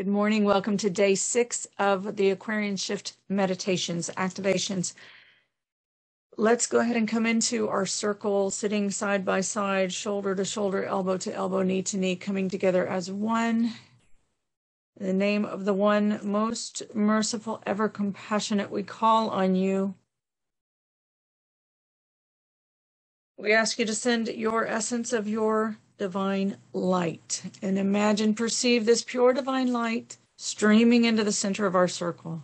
Good morning. Welcome to day 6 of the Aquarian Shift meditations, activations. Let's go ahead and come into our circle, sitting side by side, shoulder to shoulder, elbow to elbow, knee to knee, coming together as one. In the name of the one most merciful, ever compassionate, we call on you. We ask you to send your essence of your divine light, and imagine, perceive this pure divine light streaming into the center of our circle.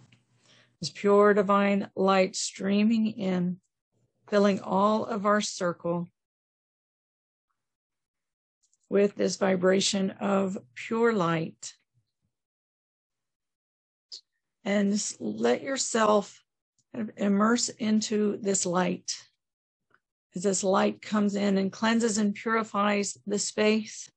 This pure divine light streaming in, filling all of our circle with this vibration of pure light. And let yourself kind of immerse into this light. As this light comes in and cleanses and purifies the space.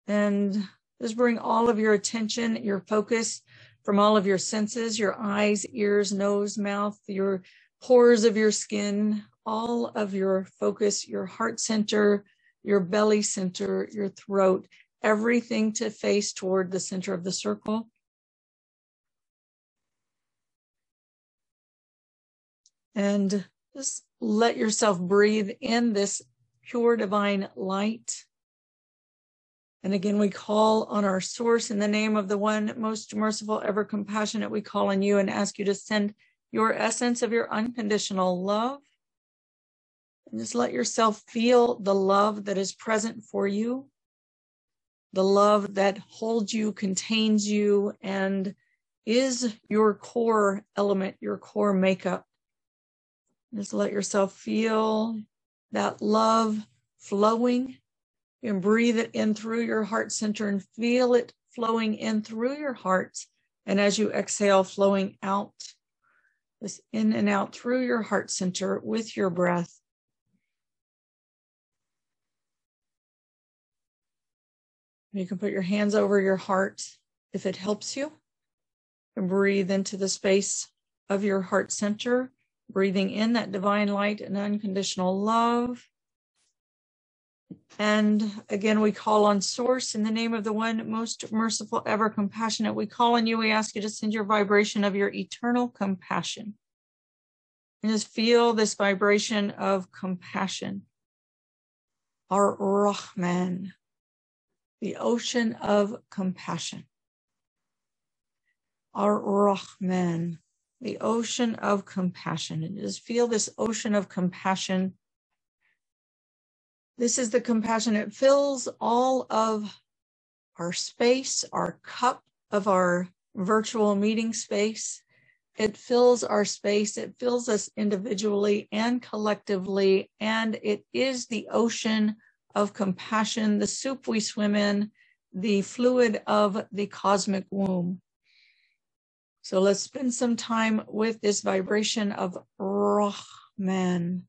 And just bring all of your attention, your focus from all of your senses, your eyes, ears, nose, mouth, your pores of your skin, all of your focus, your heart center, your belly center, your throat, everything to face toward the center of the circle. And just let yourself breathe in this pure divine light. And again, we call on our source in the name of the one most merciful, ever compassionate. We call on you and ask you to send your essence of your unconditional love. And just let yourself feel the love that is present for you. The love that holds you, contains you, and is your core element, your core makeup. Just let yourself feel that love flowing. You can breathe it in through your heart center and feel it flowing in through your heart. And as you exhale, flowing out, this in and out through your heart center with your breath. You can put your hands over your heart if it helps you. And breathe into the space of your heart center. Breathing in that divine light and unconditional love. And again, we call on source in the name of the one most merciful, ever compassionate. We call on you. We ask you to send your vibration of your eternal compassion. And just feel this vibration of compassion. Our Rahman, the ocean of compassion. Our Rahman, the ocean of compassion. And just feel this ocean of compassion. This is the compassion. It fills all of our space, our cup of our virtual meeting space. It fills our space. It fills us individually and collectively. And it is the ocean of compassion, the soup we swim in, the fluid of the cosmic womb. So let's spend some time with this vibration of Rahman,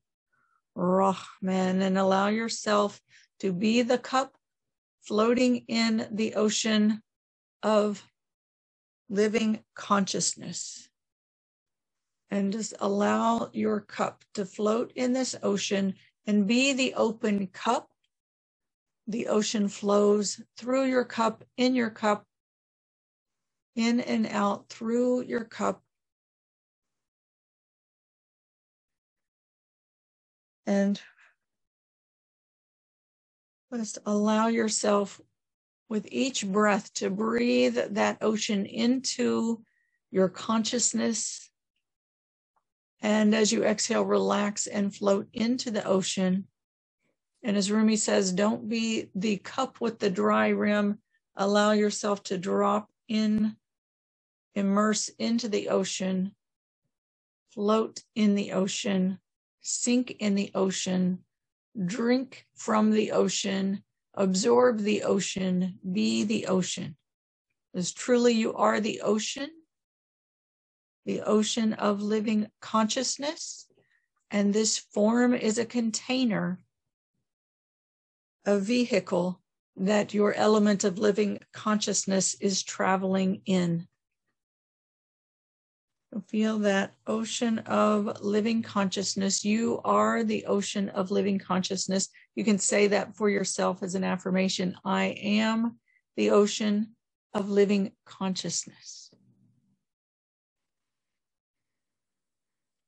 Rahman, and allow yourself to be the cup floating in the ocean of living consciousness. And just allow your cup to float in this ocean and be the open cup. The ocean flows through your cup, in and out through your cup. And just allow yourself with each breath to breathe that ocean into your consciousness. And as you exhale, relax and float into the ocean. And as Rumi says, don't be the cup with the dry rim. Allow yourself to drop in, immerse into the ocean, float in the ocean, sink in the ocean, drink from the ocean, absorb the ocean, be the ocean. As truly you are the ocean of living consciousness. And this form is a container, a vehicle that your element of living consciousness is traveling in. Feel that ocean of living consciousness. You are the ocean of living consciousness. You can say that for yourself as an affirmation. I am the ocean of living consciousness.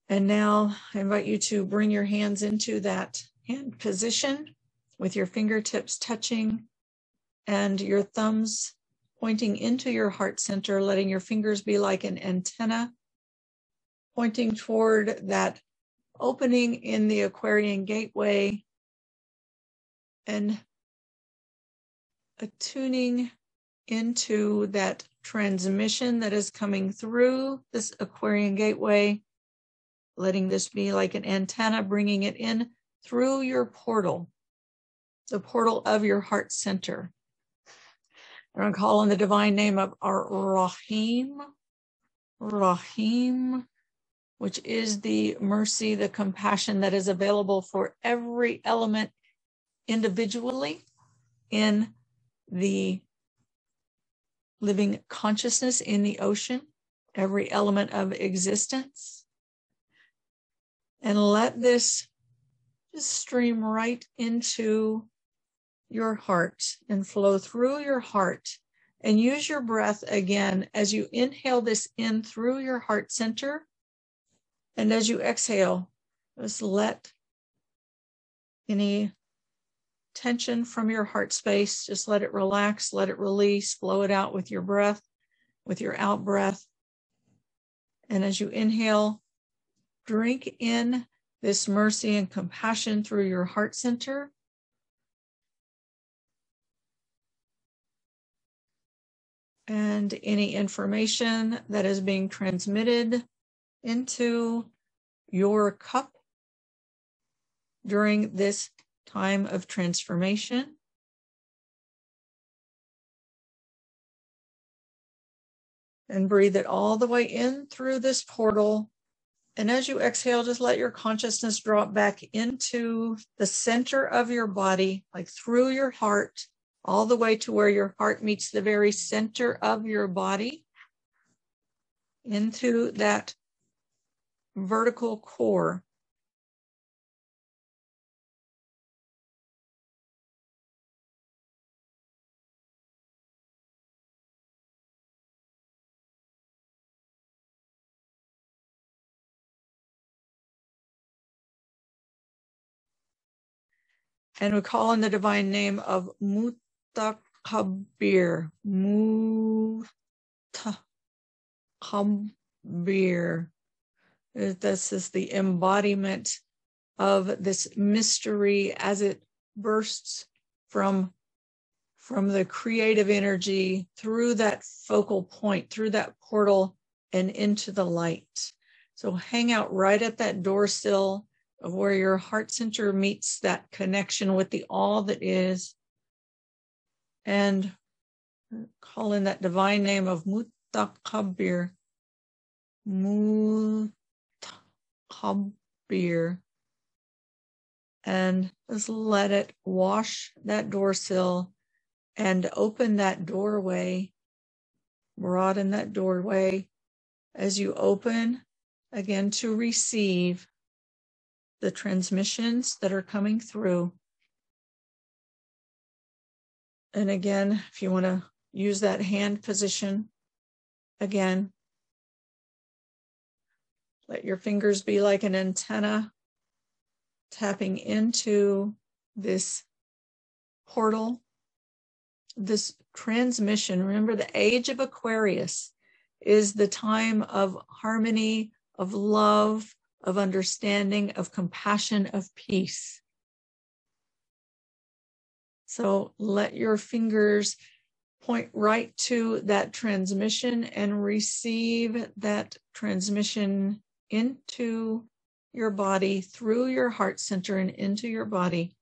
And now I invite you to bring your hands into that hand position with your fingertips touching and your thumbs pointing into your heart center, letting your fingers be like an antenna, pointing toward that opening in the Aquarian gateway and attuning into that transmission that is coming through this Aquarian gateway, letting this be like an antenna, bringing it in through your portal, the portal of your heart center. I'm going to call on the divine name of our Rahim, which is the mercy, the compassion that is available for every element individually in the living consciousness in the ocean, every element of existence. And let this just stream right into your heart and flow through your heart. And use your breath again as you inhale this in through your heart center. And as you exhale, just let any tension from your heart space, just let it relax, let it release, flow it out with your breath, with your out breath. And as you inhale, drink in this mercy and compassion through your heart center. And any information that is being transmitted into your cup during this time of transformation. And breathe it all the way in through this portal. And as you exhale, just let your consciousness drop back into the center of your body, like through your heart, all the way to where your heart meets the very center of your body, into that vertical core. And we call on the divine name of Mutakabir. Mutakabir. This is the embodiment of this mystery as it bursts from the creative energy through that focal point, through that portal and into the light. So hang out right at that door sill of where your heart center meets that connection with the all that is, and call in that divine name of Mutakabir. Mutakabir. And just let it wash that door sill and open that doorway, broaden that doorway as you open again to receive the transmissions that are coming through. And again, if you want to use that hand position, again, let your fingers be like an antenna tapping into this portal, this transmission. Remember, the age of Aquarius is the time of harmony, of love, of understanding, of compassion, of peace. So let your fingers point right to that transmission and receive that transmission into your body, through your heart center and into your body.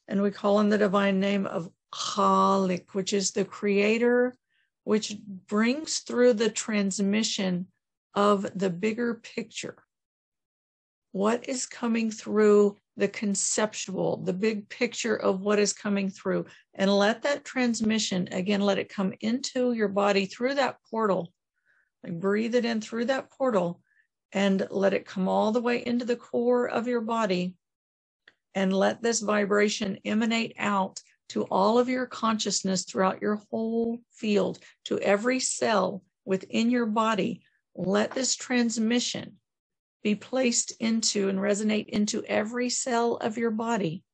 And we call on the divine name of Khalik, which is the creator, which brings through the transmission of the bigger picture. What is coming through the conceptual, the big picture of what is coming through, and let that transmission, again, let it come into your body through that portal Like breathe it in through that portal and let it come all the way into the core of your body, and let this vibration emanate out to all of your consciousness throughout your whole field, to every cell within your body. Let this transmission be placed into and resonate into every cell of your body,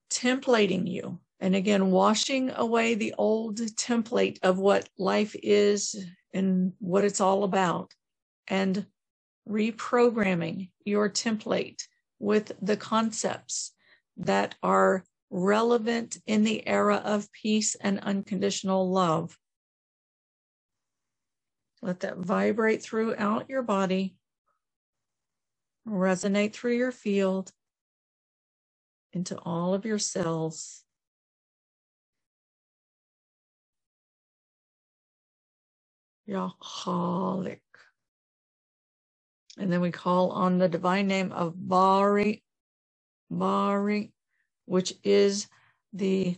templating you. And again, washing away the old template of what life is and what it's all about, and reprogramming your template with the concepts that are relevant in the era of peace and unconditional love. Let that vibrate throughout your body, resonate through your field, into all of your cells. Yahalik. And then we call on the divine name of Bari, which is the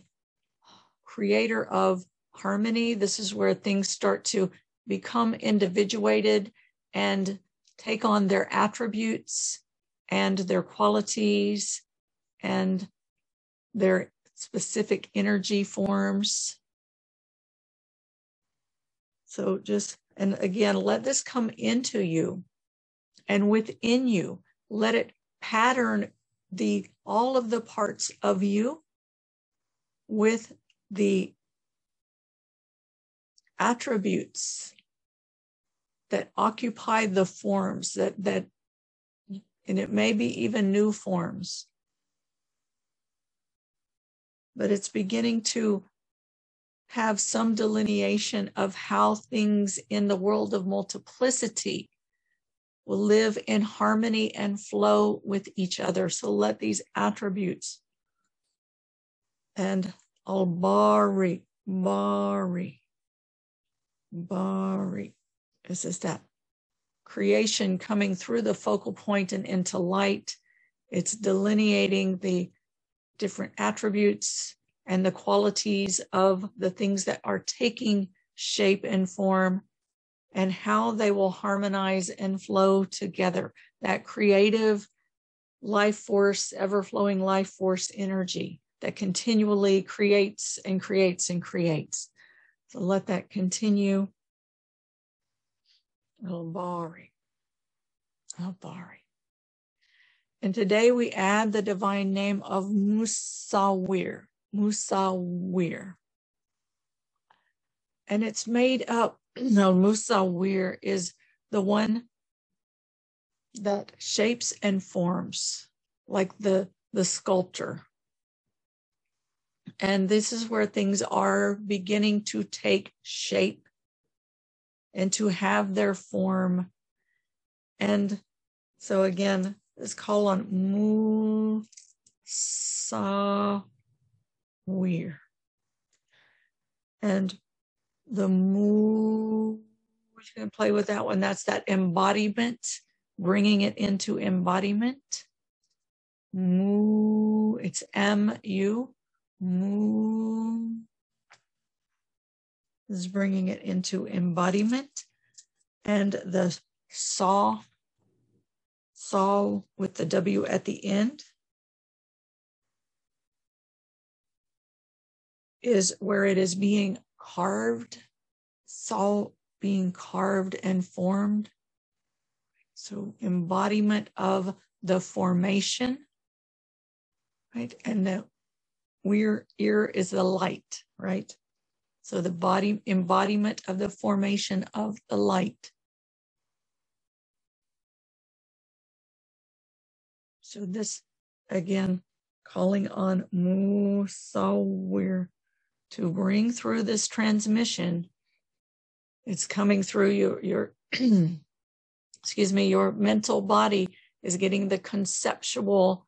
creator of harmony. This is where things start to become individuated and take on their attributes and their qualities and their specific energy forms. So just, and again, let this come into you and within you. Let it pattern all of the parts of you with the attributes that occupy the forms that and it may be even new forms, but it's beginning to have some delineation of how things in the world of multiplicity will live in harmony and flow with each other. So let these attributes and Bari. This is that creation coming through the focal point and into light. It's delineating the different attributes and the qualities of the things that are taking shape and form, and how they will harmonize and flow together. That creative life force, ever-flowing life force energy that continually creates and creates and creates. So let that continue. Embody. And today we add the divine name of Musawir. And it's made up, Musawir is the one that shapes and forms, like the sculptor. And this is where things are beginning to take shape and to have their form. And so again, let's call on Musawir. And the we're going to play with that one. That's that embodiment, bringing it into embodiment. It's M-U. Is bringing it into embodiment. And the saw with the W at the end is where it is being carved, saw being carved and formed. So embodiment of the formation, right? And the ear is the light, right? So the body embodiment of the formation of the light. So this, again, calling on Musawir to bring through this transmission. It's coming through your excuse me, your mental body is getting the conceptual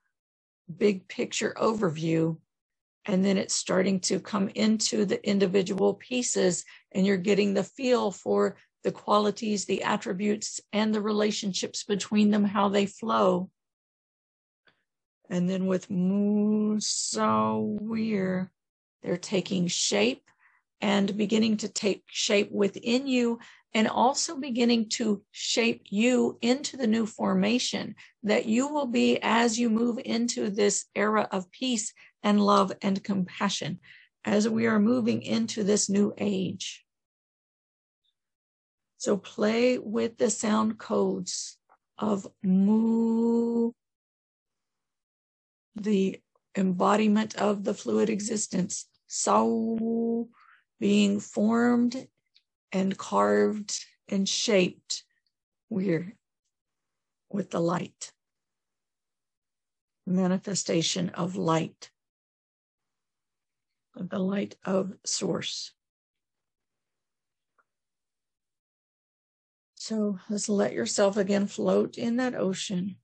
big picture overview, and then it's starting to come into the individual pieces, and you're getting the feel for the qualities, the attributes, and the relationships between them, how they flow. And then with Musawir, they're taking shape and beginning to take shape within you, and also beginning to shape you into the new formation that you will be as you move into this era of peace and love and compassion, as we are moving into this new age. So play with the sound codes of Mu, the embodiment of the fluid existence, Sau, being formed and carved and shaped with the light, manifestation of light, of the light of source. So let's let yourself again float in that ocean.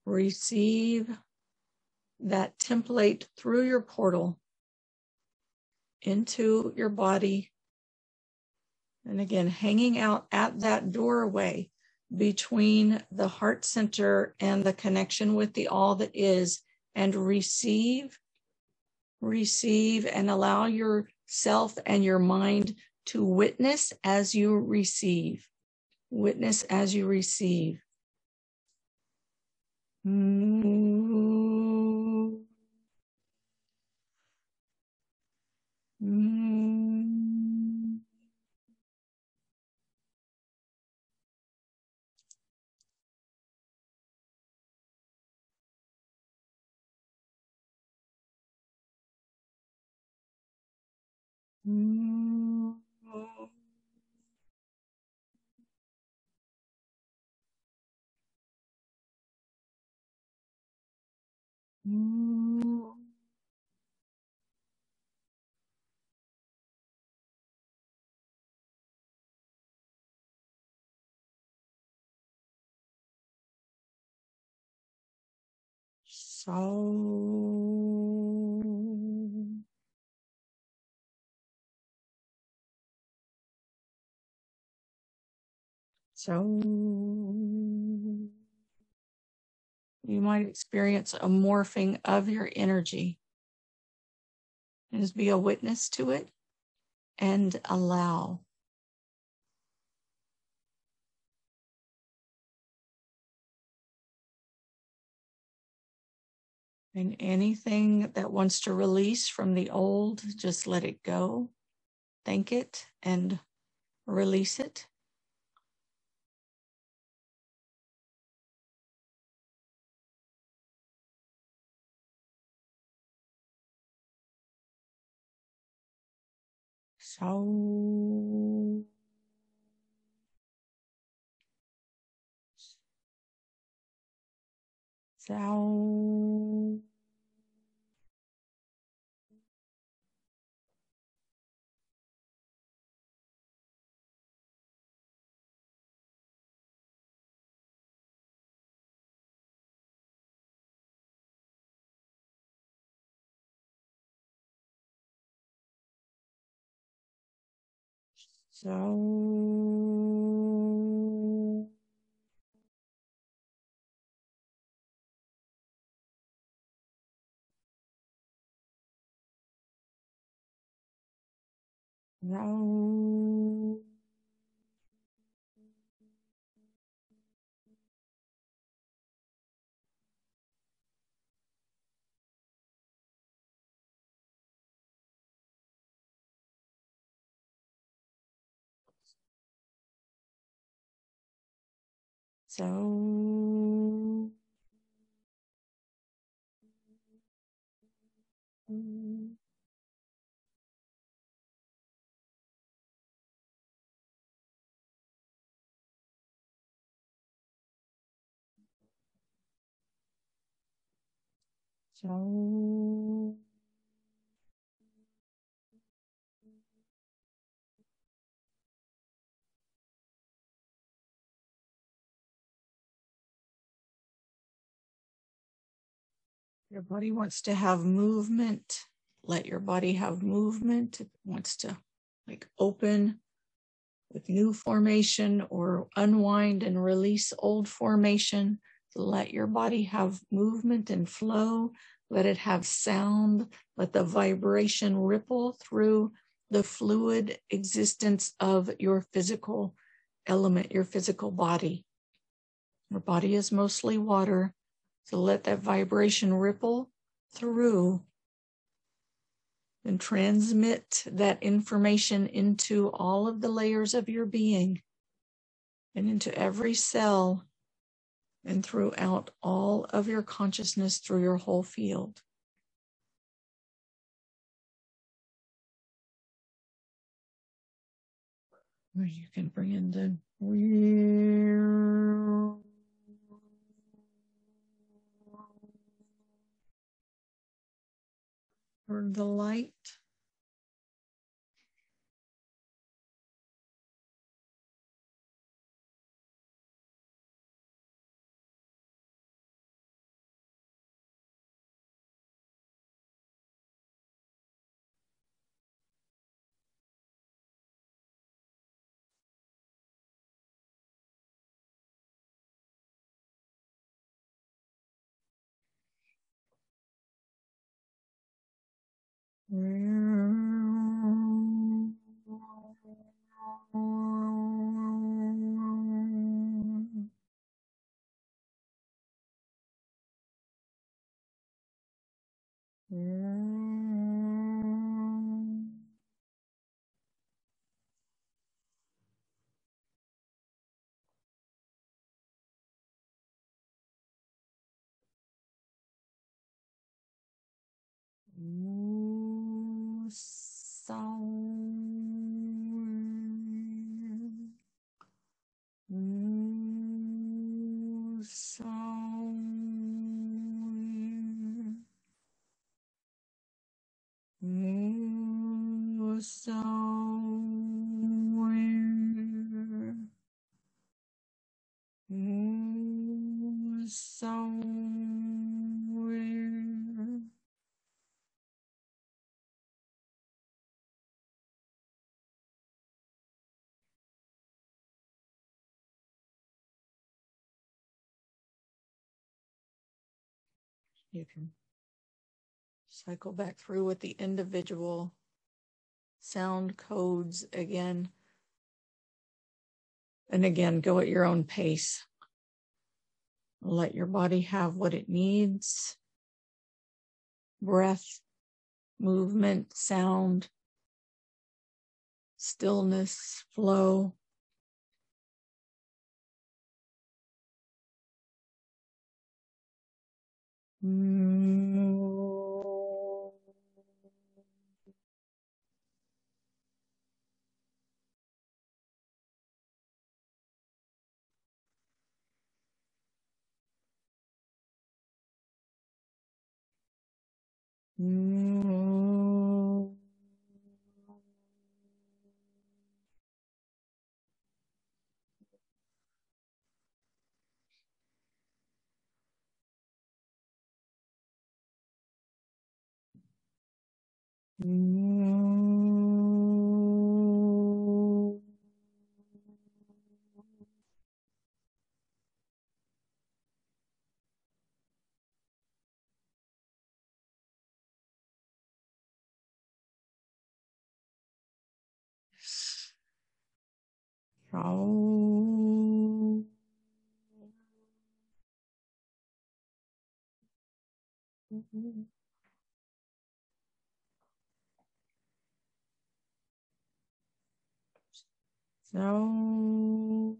Receive that template through your portal into your body. And again, hanging out at that doorway between the heart center and the connection with the all that is, and receive, and allow yourself and your mind to witness as you receive. Witness as you receive. So you might experience a morphing of your energy. And just be a witness to it and allow. And anything that wants to release from the old, just let it go. Thank it and release it. So your body wants to have movement. Let your body have movement. It wants to open with new formation or unwind and release old formation. Let your body have movement and flow. Let it have sound. Let the vibration ripple through the fluid existence of your physical element, your physical body. Your body is mostly water, so let that vibration ripple through and transmit that information into all of the layers of your being and into every cell and throughout all of your consciousness through your whole field. Or you can bring in the or the light. You can cycle back through with the individual sound codes again. And again, go at your own pace. Let your body have what it needs. Breath, movement, sound, stillness, flow. So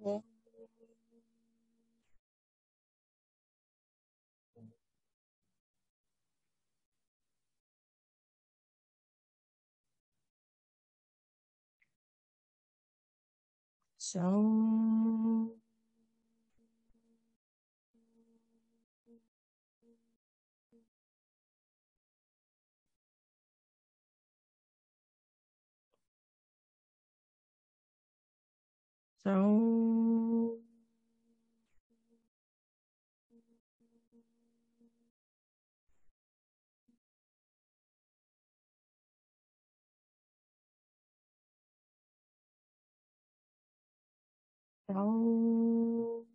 so so so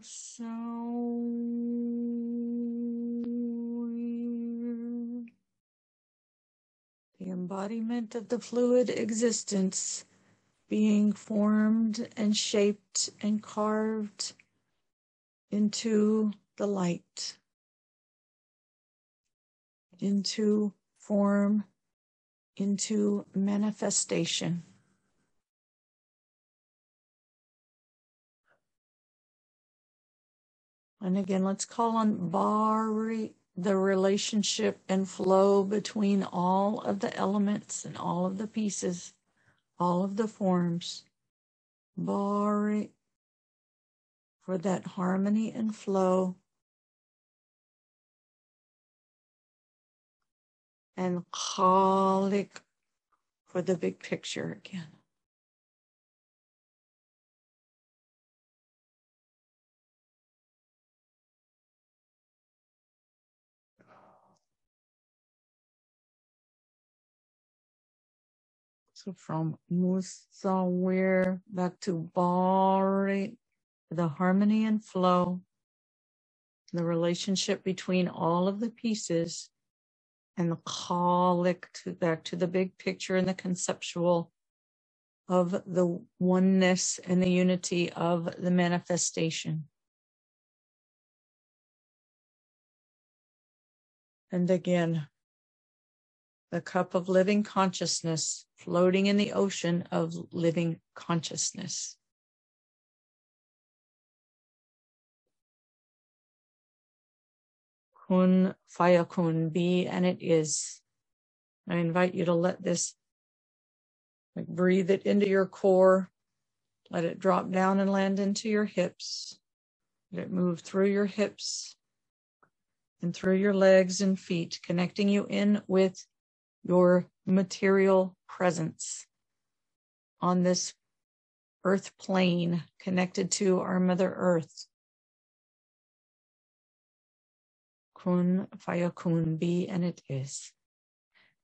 So the embodiment of the fluid existence being formed and shaped and carved into the light, into form, into manifestation. And again, let's call on Bari, the relationship and flow between all of the elements and all of the pieces, all of the forms. Bari, for that harmony and flow. And Khalik, for the big picture again. So from Musawir back to Bari, the harmony and flow, the relationship between all of the pieces, and the Khalik back to the big picture and the conceptual of the oneness and the unity of the manifestation. And again, the cup of living consciousness floating in the ocean of living consciousness. Kun fayakun, be and it is. I invite you to let this, breathe it into your core. Let it drop down and land into your hips. Let it move through your hips and through your legs and feet, connecting you in with your material presence on this earth plane, connected to our Mother Earth. Kun fayakun, be and it is.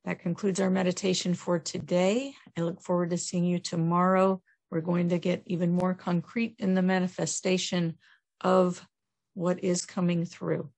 That concludes our meditation for today. I look forward to seeing you tomorrow. We're going to get even more concrete in the manifestation of what is coming through.